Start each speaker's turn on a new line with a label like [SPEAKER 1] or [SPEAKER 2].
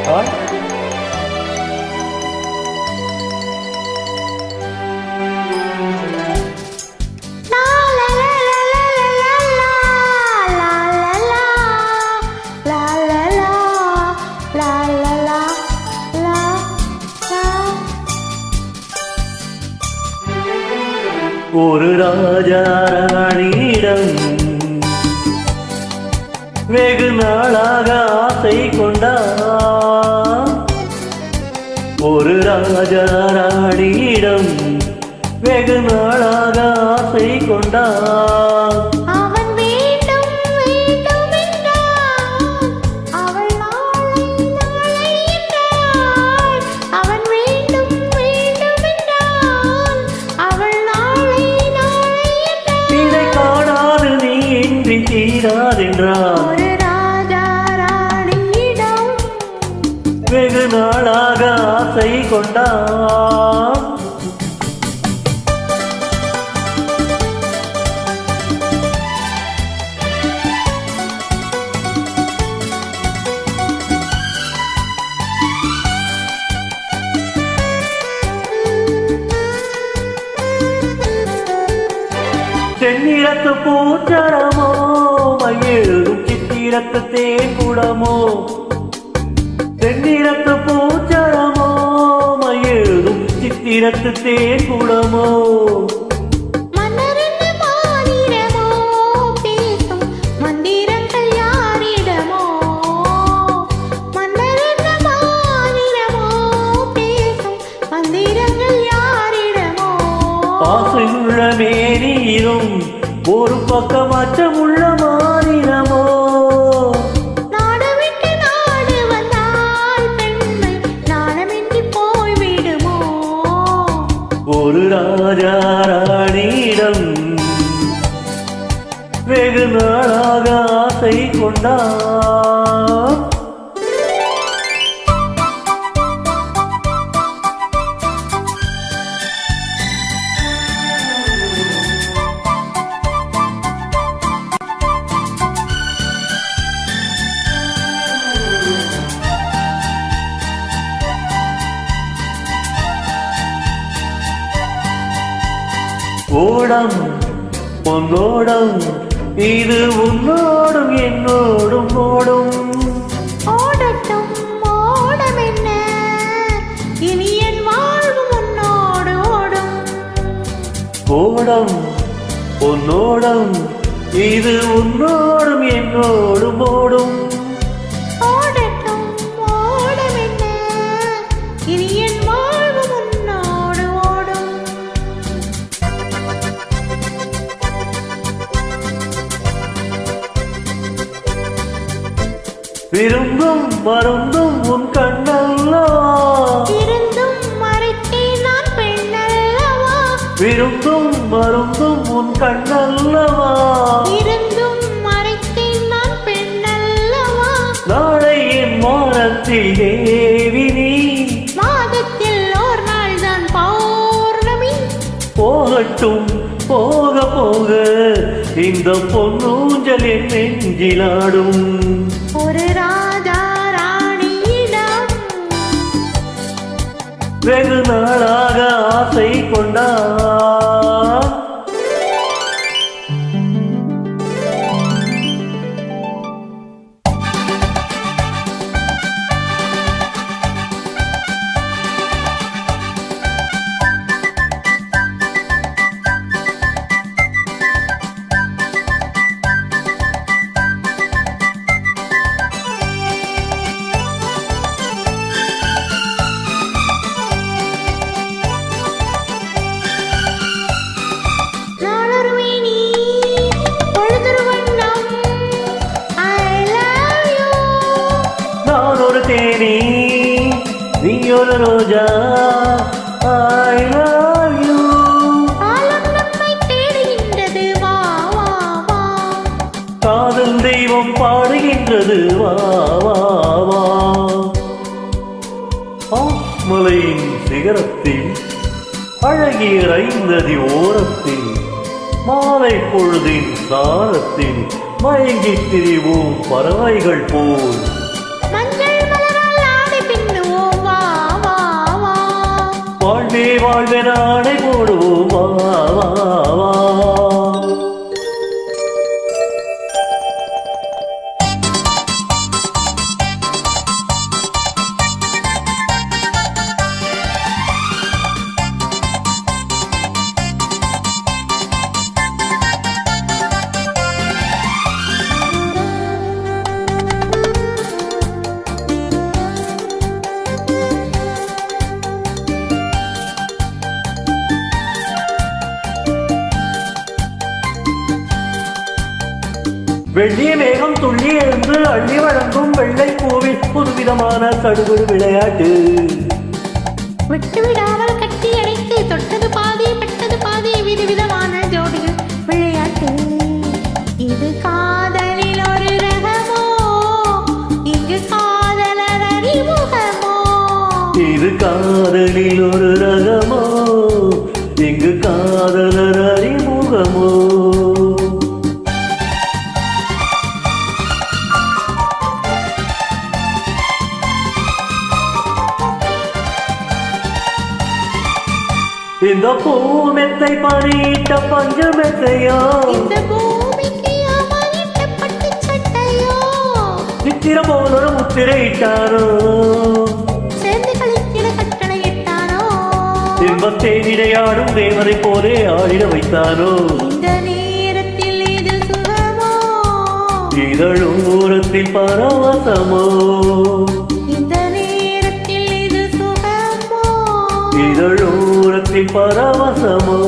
[SPEAKER 1] கேட்டாள். ஒரு ராஜா ராணியிடம் வெகு நாளாக ஆசை கொண்டான். ஒரு ராஜா ராணியிடம் வெகு நாளாக ஆசை கொண்டான். தீராதென்றார். வெகு நாளாக ஆசை கொண்டான். தென்னிறத்து பூச்சரமோ மகிழும் சித்திரத்து தேங்குடமோ. தென்னிறத்து பூச்சரமோ மகிழும் சித்திரத்து தேங்குடமோ. பாசையுள்ள மேனியிலும் ஒரு பக்கம் அச்சமுள்ள மாநிலமோ.
[SPEAKER 2] நாடு விட்டு நாடு வந்தால் பெண்மை நாணமின்றி போய்விடுமோ.
[SPEAKER 1] ஒரு ராஜா ராணியிடம் வெகு நாளாக ஆசை கொண்டான். ஓடம் பொன்னோடம் இது உன்னோடும் என்னோடும் ஓடும்.
[SPEAKER 2] ஓடட்டும் ஓடம் என்ன இனி என் வாழ்வு உன்னோடு ஓடும்.
[SPEAKER 1] ஓடம் பொன்னோடம் இது உன்னோடும் என்னோடும் ஓடும்.
[SPEAKER 2] ஓடட்டும் ஓடம் என்ன இனி என் வாழ்வு உன்னோடு ஓடும்.
[SPEAKER 1] விரும்பும் மருந்தும் உன் கண்ணல்லவா.
[SPEAKER 2] இருந்தும் மறைத்தேன் நான் பெண்ணல்லவா.
[SPEAKER 1] விரும்பும் மருந்தும் உன் கண்ணல்லவா.
[SPEAKER 2] இருந்தும் மறைத்தேன் நான் பெண்ணல்லவா.
[SPEAKER 1] நாளை என் மானத்தில் தேவி நீ.
[SPEAKER 2] மாதத்தில் ஒரு நாள் தான் பௌர்ணமி.
[SPEAKER 1] போகட்டும் போக போக இந்த பொன்னூஞ்சல் என் நெஞ்சிலாடும்.
[SPEAKER 2] ஒரு ராஜா ராணியிடம்
[SPEAKER 1] வெகு நாளாக ஆசை கொண்டான். தேனி நீ ஒரு ரோஜா. I love you.
[SPEAKER 2] காலம் நம்மை தேடுகின்றது வா வா வா.
[SPEAKER 1] காதல் தெய்வம் பாடுகின்றது வா வா வா. மலையின் சிகரத்தில் அழகிய ஐந்ததி ஓரத்தில் மாலை பொழுதின் சாரத்தில் மயங்கித் திரிவோம் பறவைகள் போல்.
[SPEAKER 2] மஞ்சள் மலரால் ஆடை
[SPEAKER 1] என ஆணை போடுவோம் வா வா வா. வெள்ளிய மேகம் துள்ளி எழுந்து அள்ளி வழங்கும் வெள்ளை பூவில் புதுவிதமான கடுகுடு விளையாட்டு.
[SPEAKER 2] விட்டு விடாமல் கட்டி அடைத்து தொட்டது பாதி பட்டது பாதி விதவிதமான ஜோடிகள் விளையாட்டு. இது காதலில் ஒரு ரகமோ, இங்கு காதலர் அறிமுகமோ.
[SPEAKER 1] இது காதலில் ஒரு ரகமோ, இங்கு காதலர் அறிமுகமோ. இந்த பூமெத்தை பறியிட்ட பஞ்சமெத்தையோ,
[SPEAKER 2] இந்த பூமிக்கு அமரிட்ட பட்டு சட்டையோ,
[SPEAKER 1] நித்திர போலொரு முத்திரையிட்டாரோ,
[SPEAKER 2] சேர்ந்து கழித்திட கட்டளையிட்டாரோ,
[SPEAKER 1] இன்பத்தை விளையாடும் தேவதை போலே ஆடிட வைத்தாரோ.
[SPEAKER 2] இந்த நேரத்தில் இது சுகமோ,
[SPEAKER 1] இதழோரத்தில் பரவசமோ,
[SPEAKER 2] இந்த நேரத்தில் இது சுகமோ,
[SPEAKER 1] இதழோரத்தில் பரவசமோ.